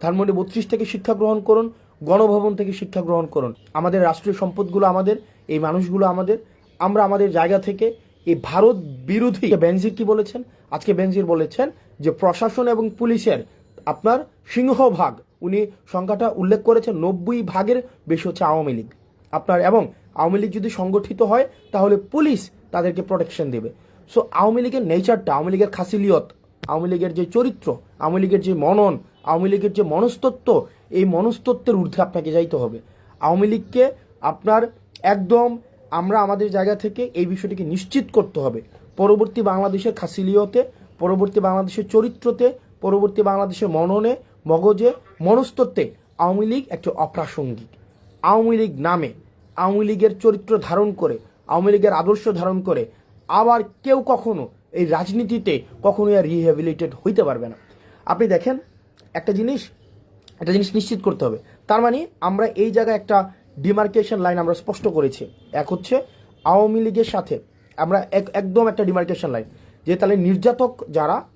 ধানমন্ডি 32 থেকে শিক্ষা গ্রহণ করুন, গণভবন থেকে শিক্ষা গ্রহণ করুন। আমাদের রাষ্ট্রীয় সম্পদগুলো আমাদের, এই মানুষগুলো আমাদের। আমরা আমাদের জায়গা থেকে এই ভারত বিরোধী বেনজির কি বলেছেন, আজকে বেনজির বলেছেন যে প্রশাসন এবং পুলিশের আপনার সিংহভাগ, উনি সংখ্যাটা উল্লেখ করেছেন 90% বেশি হচ্ছে আওয়ামী লীগ আপনার। এবং আওয়ামী লীগ যদি সংগঠিত হয় তাহলে পুলিশ তাদেরকে প্রোটেকশন দেবে। সো আওয়ামী লীগের নেচারটা, আওয়ামী লীগের খাসিলিয়ত, আওয়ামী লীগের যে চরিত্র, আওয়ামী লীগের যে মনন, আওয়ামী লীগের যে মনস্তত্ত্ব, এই মনস্তত্ত্বের ঊর্ধ্বে আপনাকে যাইতে হবে। আওয়ামী লীগকে আপনার একদম আমরা আমাদের জায়গা থেকে এই বিষয়টিকে নিশ্চিত করতে হবে। পরবর্তী বাংলাদেশের খাসিলিয়তে, পরবর্তী বাংলাদেশের চরিত্রতে, পরবর্তী বাংলাদেশের মননে, মগজে, মনস্তত্ত্বে আওয়ামী লীগ একটি অপ্রাসঙ্গিক। আওয়ামী লীগ নামে, আওয়ামী লীগের চরিত্র ধারণ করে, আওয়ামী লীগের আদর্শ ধারণ করে আবার কেউ কখনো এই রাজনীতিতে কখনোই আর রিহ্যাবিলিটেড হইতে পারবে না। আপনি দেখেন একটা জিনিস নিশ্চিত করতে হবে। তার মানে আমরা এই জায়গায় একটা ডিমার্কেশন লাইন আমরা স্পষ্ট করেছি। এক হচ্ছে আওয়ামী লীগের সাথে আমরা একদম একটা ডিমার্কেশন লাইন, যে তাহলে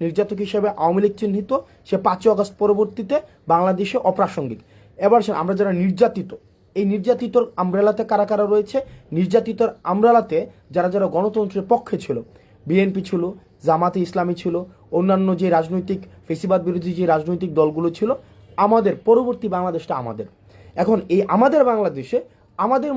নির্যাতক হিসেবে আওয়ামী লীগ চিহ্নিত, সে 5 আগস্ট পরবর্তীতে বাংলাদেশে অপ্রাসঙ্গিক। এবার আমরা যারা নির্যাতিত, এই নির্যাতিতর আমব্রেলাতে কারা কারা রয়েছে, নির্যাতিতর আমব্রেলাতে যারা যারা গণতন্ত্রের পক্ষে ছিল, বিএনপি ছিল, জামাতে ইসলামী ছিল, অন্যান্য যে রাজনৈতিক ফেসিবাদ বিরোধী যে রাজনৈতিক দলগুলো ছিল। আমাদের পরবর্তী বাংলাদেশটা আমাদের। এখন এই আমাদের বাংলাদেশে আমাদের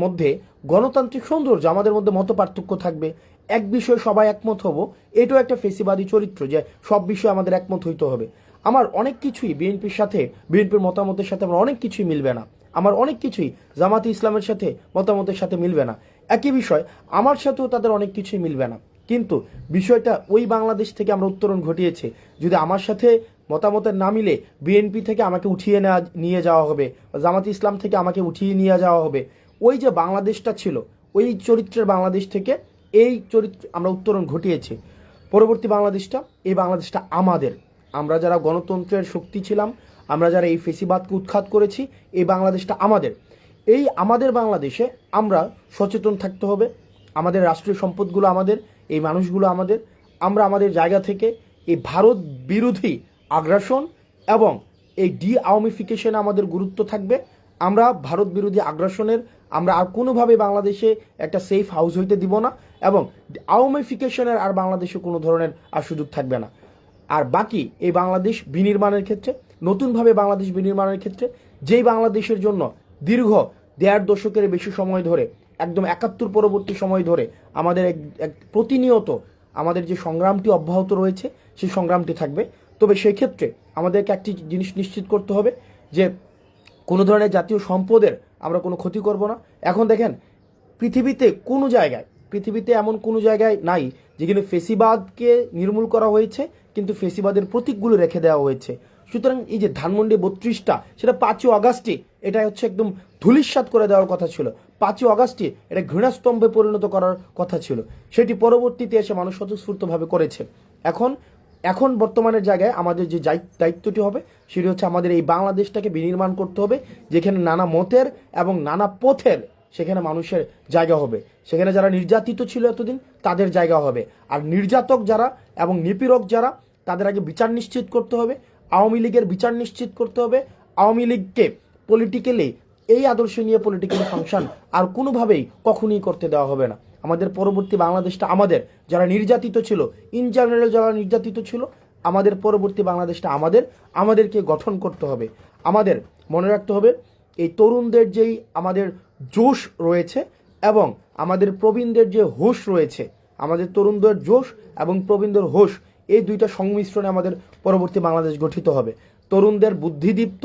মধ্যে গণতান্ত্রিক সৌন্দর্য, আমাদের মধ্যে মত পার্থক্য থাকবে, এক বিষয়ে সবাই একমত হব, এটাও একটা ফেসিবাদী চরিত্র যে সব বিষয়ে আমাদের একমত হইতে হবে। আমার অনেক কিছুই বিএনপির মতামতের সাথে আমার অনেক কিছুই মিলবে না, আমার অনেক কিছুই জামাতে ইসলামের সাথে মতামতের সাথে মিলবে না। একই বিষয় আমার সাথেও তাদের অনেক কিছুই মিলবে না, কিন্তু বিষয়টা ওই বাংলাদেশ থেকে আমরা উত্তরণ ঘটিয়েছে। যদি আমার সাথে মতামতের না মিলে বিএনপি থেকে আমাকে উঠিয়ে নিয়ে যাওয়া হবে, জামাতে ইসলাম থেকে আমাকে উঠিয়ে নিয়ে যাওয়া হবে, ওই যে বাংলাদেশটা ছিল, ওই চরিত্রের বাংলাদেশ থেকে এই চরিত্র আমরা উত্তরণ ঘটিয়েছি। পরবর্তী বাংলাদেশটা, এই বাংলাদেশটা আমাদের। আমরা যারা গণতন্ত্রের শক্তি ছিলাম, আমরা যারা এই ফেসিবাদকে উৎখাত করেছি, এই বাংলাদেশটা আমাদের। এই আমাদের বাংলাদেশে আমরা সচেতন থাকতে হবে। আমাদের রাষ্ট্রীয় সম্পদগুলো আমাদের, এই মানুষগুলো আমাদের। আমরা আমাদের জায়গা থেকে এই ভারত বিরোধী আগ্রাসন এবং এই আওয়ামিফিকেশনে আমাদের গুরুত্ব থাকবে। আমরা ভারত বিরোধী আগ্রাসনের আমরা আর কোনোভাবে বাংলাদেশে একটা সেফ হাউস হইতে দিব না, এবং আওয়ামিফিকেশনের আর বাংলাদেশে কোনো ধরনের আর সুযোগ থাকবে না। আর বাকি এই বাংলাদেশ বিনির্মাণের ক্ষেত্রে, নতুনভাবে বাংলাদেশ বিনির্মাণের ক্ষেত্রে, যেই বাংলাদেশের জন্য দীর্ঘ 1.5 দশকের বেশি সময় ধরে, একদম 71 পরবর্তী সময় ধরে আমাদের প্রতিনিয়ত আমাদের যে সংগ্রামটি অব্যাহত রয়েছে, সেই সংগ্রামটি থাকবে। তবে সেই ক্ষেত্রে আমাদেরকে একটি জিনিস নিশ্চিত করতে হবে যে কোনো ধরনের জাতীয় সম্পদের আমরা কোনো ক্ষতি করব না। এখন দেখেন পৃথিবীতে এমন কোনো জায়গায় নাই যেখানে ফেসিবাদকে নির্মূল করা হয়েছে কিন্তু ফেসিবাদের প্রতীকগুলো রেখে দেওয়া হয়েছে। সুতরাং এই যে ধানমন্ডি 32টা, সেটা 5 আগস্টে এটা হচ্ছে একদম ধূলিসাৎ করে দেওয়ার কথা ছিল। 5 আগস্টে এটা ঘৃণাস্তম্ভে পরিণত করার কথা ছিল, সেটি পরবর্তীতে এসে মানুষ স্বতঃস্ফূর্তভাবে করেছে। এখন বর্তমানের জায়গায় আমাদের যে দায়িত্বটি হবে সেটি হচ্ছে আমাদের এই বাংলাদেশটাকে বিনির্মাণ করতে হবে, যেখানে নানা মতের এবং নানা পথের সেখানে মানুষের জায়গা হবে। সেখানে যারা নির্যাতিত ছিল এতদিন তাদের জায়গা হবে, আর নির্যাতক যারা এবং নিপীড়ক যারা, তাদের আগে বিচার নিশ্চিত করতে হবে। আওয়ামী লীগের বিচার নিশ্চিত করতে হবে। আওয়ামী লীগকে পলিটিক্যালি, এই আদর্শ নিয়ে পলিটিক্যালি ফাংশন আর কোনোভাবেই কখনোই করতে দেওয়া হবে না। আমাদের পরবর্তী বাংলাদেশটা আমাদের। যারা নির্যাতিত ছিল, ইন জেনারেল যারা নির্যাতিত ছিল, আমাদের পরবর্তী বাংলাদেশটা আমাদেরকে গঠন করতে হবে। আমাদের মনে রাখতে হবে এই তরুণদের যেই আমাদের জোশ রয়েছে এবং আমাদের প্রবীণদের যে হোশ রয়েছে, আমাদের তরুণদের জোশ এবং প্রবীণদের হোশ, এই দুইটা সংমিশ্রণে আমাদের পরবর্তী বাংলাদেশ গঠিত হবে। তরুণদের বুদ্ধিদীপ্ত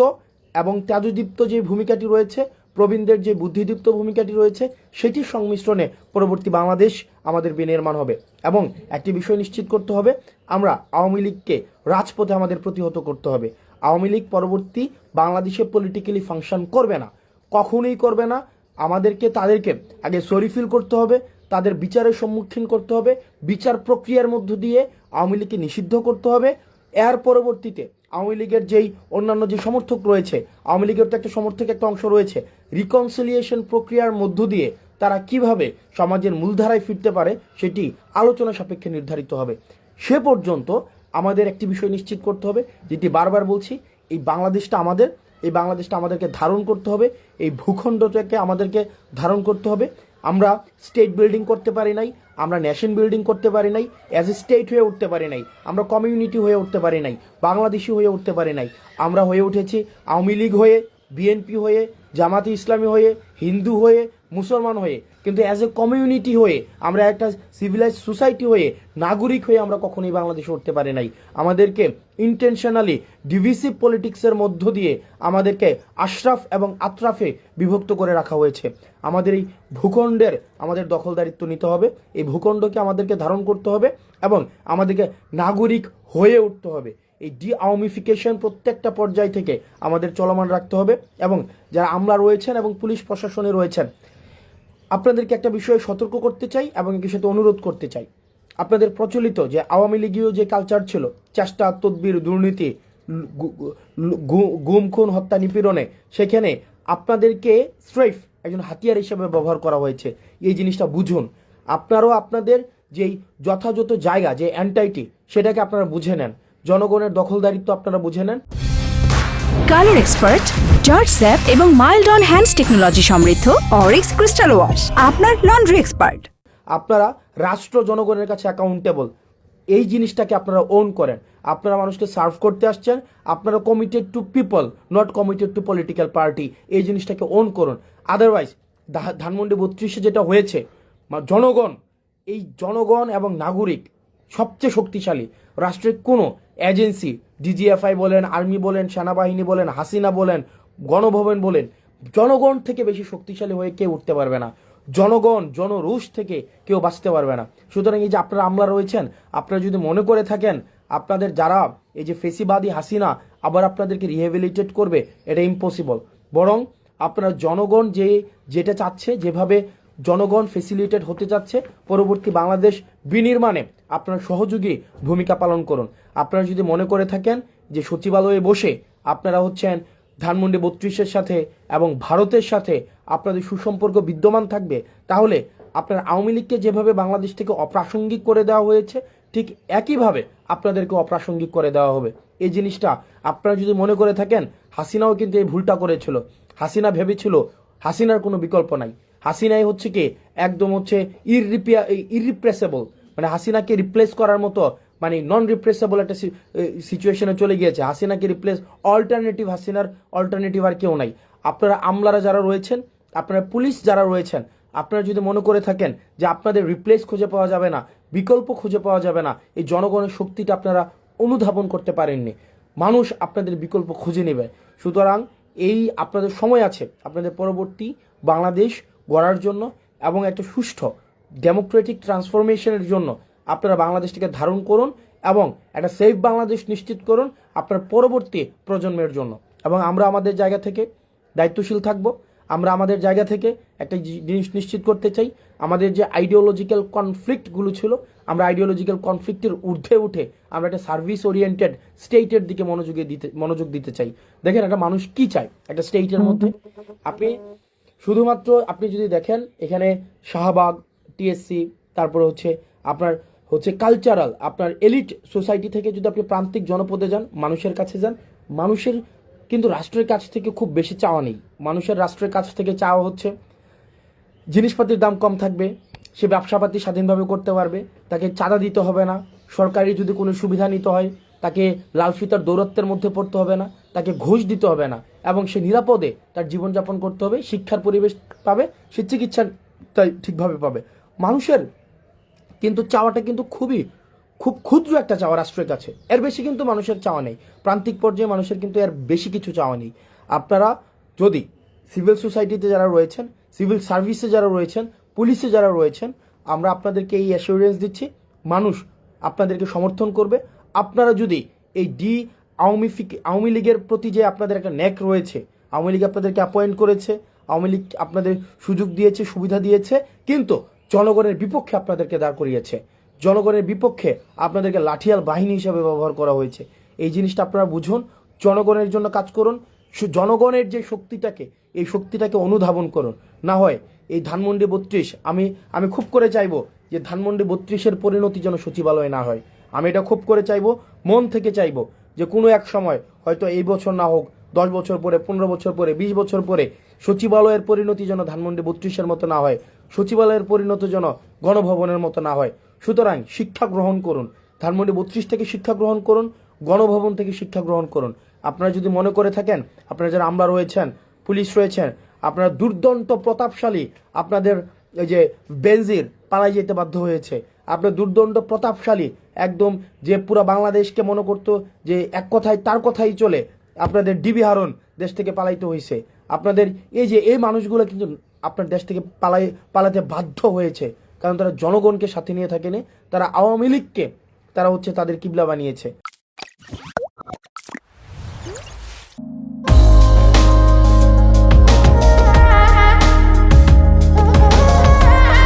এবং তেজদীপ্ত যে ভূমিকাটি রয়েছে, প্রবীণদের যে বুদ্ধিদীপ্ত ভূমিকাটি রয়েছে, সেটির সংমিশ্রণে পরবর্তী বাংলাদেশ আমাদের বিনির্মাণ হবে। এবং একটি বিষয় নিশ্চিত করতে হবে, আমরা আওয়ামী লীগকে রাজপথে আমাদের প্রতিহত করতে হবে। আওয়ামী লীগ পরবর্তী বাংলাদেশে পলিটিক্যালি ফাংশন করবে না, কখনোই করবে না। তাদেরকে আগে সরি ফিল করতে হবে, তাদের বিচারের সম্মুখীন করতে হবে, বিচার প্রক্রিয়ার মধ্য দিয়ে আওয়ামী লীগকে নিষিদ্ধ করতে হবে। এর পরবর্তীতে আওয়ামী লীগের যেই অন্যান্য যে সমর্থক রয়েছে, আওয়ামী লীগের তো একটা সমর্থক একটা অংশ রয়েছে, রিকনসিলিয়েশন প্রক্রিয়ার মধ্য দিয়ে তারা কিভাবে সমাজের মূলধারায় ফিরতে পারে সেটি আলোচনা সাপেক্ষে নির্ধারিত হবে। সে পর্যন্ত আমাদের একটি বিষয় নিশ্চিত করতে হবে, যেটি বারবার বলছি, এই বাংলাদেশটা আমাদের, এই বাংলাদেশটা আমাদেরকে ধারণ করতে হবে, এই ভূখণ্ডটাকে আমাদেরকে ধারণ করতে হবে। আমরা স্টেট বিল্ডিং করতে পারি নাই, আমরা নেশন বিল্ডিং করতে পারি নাই, অ্যাজ এ স্টেট হয়ে উঠতে পারি নাই, আমরা কমিউনিটি হয়ে উঠতে পারি নাই, বাংলাদেশি হয়ে উঠতে পারি নাই। আমরা হয়ে উঠেছি আওয়ামী লীগ হয়ে, বিএনপি হয়ে, জামাতে ইসলামী হয়ে, হিন্দু হয়ে, মুসলমান হয়ে, কিন্তু অ্যাজ এ কমিউনিটি হয়ে, আমরা একটা সিভিলাইজ সোসাইটি হয়ে, নাগরিক হয়ে আমরা কখনোই বাংলাদেশে উঠতে পারি নাই। আমাদেরকে ইন্টেনশনালি ডিভিসিভ পলিটিক্সের মধ্য দিয়ে আমাদেরকে আশরাফ এবং আতরাফে বিভক্ত করে রাখা হয়েছে। আমাদের এই ভূখণ্ডের আমাদের দখলদারিত্ব নিতে হবে, এই ভূখণ্ডকে আমাদেরকে ধারণ করতে হবে এবং আমাদেরকে নাগরিক হয়ে উঠতে হবে। এই আওয়ামিফিকেশন প্রত্যেকটা পর্যায় থেকে আমাদের চলমান রাখতে হবে এবং যারা আমলা রয়েছেন এবং পুলিশ প্রশাসনে রয়েছেন, আপনাদেরকে একটা বিষয়ে সতর্ক করতে চাই এবং এর সাথে অনুরোধ করতে চাই। আপনাদের প্রচলিত যে আওয়ামী লীগীয় যে কালচার ছিল, চেষ্টা, তদবির, দুর্নীতি, গুম, খুন, হত্যা, নিপীড়নে, সেখানে আপনাদেরকে স্ট্রেফ একজন হাতিয়ার হিসেবে ব্যবহার করা হয়েছে। এই জিনিসটা বুঝুন। আপনারাও আপনাদের যেই যথাযথ জায়গা, যে অ্যান্টাইটি, সেটাকে আপনারা বুঝে নেন। জনগণের দখলদারিত্ব আপনারা বুঝে নেন। কালার এক্সপার্ট, জর্জ স্যাপ এবং মাইল্ড অন হ্যান্ডস টেকনোলজি সমৃদ্ধ অরিক্স ক্রিস্টাল ওয়াশ আপনার লন্ড্রি এক্সপার্ট। আপনারা রাষ্ট্র জনগণের কাছে অ্যাকাউন্টেবল, এই জিনিসটাকে আপনারা ওন করেন। আপনারা মানুষকে সার্ভ করতে আসছেন, আপনারা committed two people, not committed two political party. এই জিনিসটাকে ওন করুন। আদারওয়াইজ ধানমন্ডি 32-এ যেটা হয়েছে, জনগণ, এই জনগণ এবং নাগরিক সবচেয়ে শক্তিশালী। রাষ্ট্রের কোনো এজেন্সি, ডিজিএফআই বলেন, আর্মি বলেন, সেনাবাহিনী বলেন, হাসিনা বলেন, গণভবন বলেন, জনগণ থেকে বেশি শক্তিশালী হয়ে কেউ উঠতে পারবে না। জনগণ, জনরোষ থেকে কেউ বাঁচতে পারবে না। সুতরাং এই যে আপনারা আমলা রয়েছেন, আপনারা যদি মনে করে থাকেন আপনাদের যারা এই যে ফেসিবাদী হাসিনা আবার আপনাদেরকে রিহেবিলিটেট করবে, এটা ইম্পসিবল। বরং আপনারা জনগণ যেটা চাচ্ছে, যেভাবে জনগণ ফেসিলিটেট হতে চাচ্ছে, পরবর্তী বাংলাদেশ বিনির্মাণে আপনারা সহযোগী ভূমিকা পালন করুন। আপনারা যদি মনে করে থাকেন যে সচিবালয়ে বসে আপনারা হচ্ছেন ধানমন্ডি 32-এর সাথে এবং ভারতের সাথে আপনাদের সুসম্পর্ক বিদ্যমান থাকবে, তাহলে আপনার আওয়ামী লীগকে যেভাবে বাংলাদেশ থেকে অপ্রাসঙ্গিক করে দেওয়া হয়েছে, ঠিক একইভাবে আপনাদেরকে অপ্রাসঙ্গিক করে দেওয়া হবে। এই জিনিসটা আপনারা যদি মনে করে থাকেন, হাসিনাও কিন্তু এই ভুলটা করেছিল। হাসিনা ভেবেছিল হাসিনার কোনো বিকল্প নাই। হাসিনাই হচ্ছে কি একদম হচ্ছে ইররিপ্রেসেবল, মানে হাসিনাকে রিপ্লেস করার মতো, মানে নন রিপ্লেসেবল একটা সিচুয়েশনে চলে গিয়েছে। হাসিনাকে রিপ্লেস, অল্টারনেটিভ, হাসিনার অল্টারনেটিভ আর কেউ নাই। আপনারা আমলারা যারা রয়েছেন, আপনারা পুলিশ যারা রয়েছেন, আপনারা যদি মনে করে থাকেন যে আপনাদের রিপ্লেস খুঁজে পাওয়া যাবে না, বিকল্প খুঁজে পাওয়া যাবে না, এই জনগণের শক্তিটা আপনারা অনুধাবন করতে পারেননি। মানুষ আপনাদের বিকল্প খুঁজে নেবে। সুতরাং এই আপনাদের সময় আছে, আপনাদের পরবর্তী বাংলাদেশ গড়ার জন্য এবং একটা সুষ্ঠু ডেমোক্রেটিক ট্রান্সফরমেশনের জন্য আপনারা বাংলাদেশটিকে ধারণ করুন এবং একটা সেফ বাংলাদেশ নিশ্চিত করুন আপনার পরবর্তী প্রজন্মের জন্য। এবং আমরা আমাদের জায়গা থেকে দায়িত্বশীল থাকব। আমরা আমাদের জায়গা থেকে একটা জিনিস নিশ্চিত করতে চাই, আমাদের যে আইডিওলজিক্যাল কনফ্লিক্টগুলো ছিল, আমরা আইডিওলজিক্যাল কনফ্লিক্টের ঊর্ধ্বে উঠে আমরা একটা সার্ভিস ওরিয়েন্টেড স্টেটের দিকে মনোযোগ দিতে চাই। দেখেন একটা মানুষ কি চায় একটা স্টেটের মধ্যে। আপনি যদি দেখেন এখানে শাহবাগ, টিএসসি, তারপরে হচ্ছে আপনার হচ্ছে কালচারাল, আপনার এলিট সোসাইটি থেকে যদি আপনি প্রান্তিক জনপদে যান, মানুষের কাছে যান, মানুষের কিন্তু রাষ্ট্রের কাছ থেকে খুব বেশি চাওয়া নেই। মানুষের রাষ্ট্রের কাছ থেকে চাওয়া হচ্ছে জিনিসপাতির দাম কম থাকবে, সে ব্যবসাপাতি স্বাধীনভাবে করতে পারবে, তাকে চাঁদা দিতে হবে না, সরকারি যদি কোনো সুবিধা নিতে হয় তাকে লালফিতার দৌরত্বের মধ্যে পড়তে হবে না, তাকে ঘুষ দিতে হবে না, এবং সে নিরাপদে তার জীবনযাপন করতে হবে, শিক্ষার পরিবেশ পাবে, সে চিকিৎসা তাই ঠিকভাবে পাবে। মানুষের কিন্তু চাওয়াটা কিন্তু খুব ক্ষুদ্র একটা চাওয়া রাষ্ট্রের কাছে, এর বেশি কিন্তু মানুষের চাওয়া নেই। প্রান্তিক পর্যায়ে মানুষের কিন্তু এর বেশি কিছু চাওয়া নেই। আপনারা যদি সিভিল সোসাইটিতে যারা রয়েছেন, সিভিল সার্ভিসে যারা রয়েছেন, পুলিশে যারা রয়েছেন, আমরা আপনাদেরকে এই অ্যাসিওরেন্স দিচ্ছি, মানুষ আপনাদেরকে সমর্থন করবে। আপনারা যদি এই আওয়ামী লীগের প্রতি যে আপনাদের একটা ন্যাক রয়েছে, আওয়ামী লীগ আপনাদেরকে অ্যাপয়েন্ট করেছে, আওয়ামী লীগ আপনাদের সুযোগ দিয়েছে, সুবিধা দিয়েছে, কিন্তু জনগণের বিপক্ষে আপনাদেরকে দাঁড় করিয়েছে, জনগণের বিপক্ষে আপনাদেরকে লাঠিয়াল বাহিনী হিসাবে ব্যবহার করা হয়েছে। এই জিনিসটা আপনারা বুঝুন, জনগণের জন্য কাজ করুন, জনগণের যে শক্তিটাকে, এই শক্তিটাকে অনুধাবন করুন। না হয় এই ধানমন্ডি 32, আমি খুব করে চাইবো যে ধানমন্ডি 32-এর পরিণতি যেন সচিবালয় না হয়। আমি এটা খুব করে চাইবো, মন থেকে চাইবো। যে কোনো এক সময় হয়তো এই বছর না হোক 10 বছর পরে, 15 বছর পরে, 20 বছর পরে সচিবালয়ের পরিণতি যেন ধানমন্ডি 32-এর মতো না হয়, সচিবালয়ের পরিণতি যেন গণভবনের মতো না হয়। সুতরাং শিক্ষা গ্রহণ করুন, ধানমন্ডি 32 থেকে শিক্ষা গ্রহণ করুন, গণভবন থেকে শিক্ষা গ্রহণ করুন। আপনারা যদি মনে করে থাকেন, আপনারা যারা আমলা রয়েছেন, পুলিশ রয়েছেন, আপনারা দুর্দান্ত প্রতাপশালী, আপনাদের এই যে বেনজির পালাই যেতে বাধ্য হয়েছে, আপনার দুর্দণ্ড প্রতাপশালী, একদম যে পুরা বাংলাদেশকে মনে করতো যে এক কথায় তার কথাই চলে, আপনাদের ডিবি হারুন দেশ থেকে পালাইতে হয়েছে। আপনাদের এই যে এই মানুষগুলো কিন্তু আপনার দেশ থেকে পালাতে বাধ্য হয়েছে, কারণ তারা জনগণকে সাথে নিয়ে থাকেনি, তারা আওয়ামী লীগকে তারা হচ্ছে তাদের কিবলা বানিয়েছে।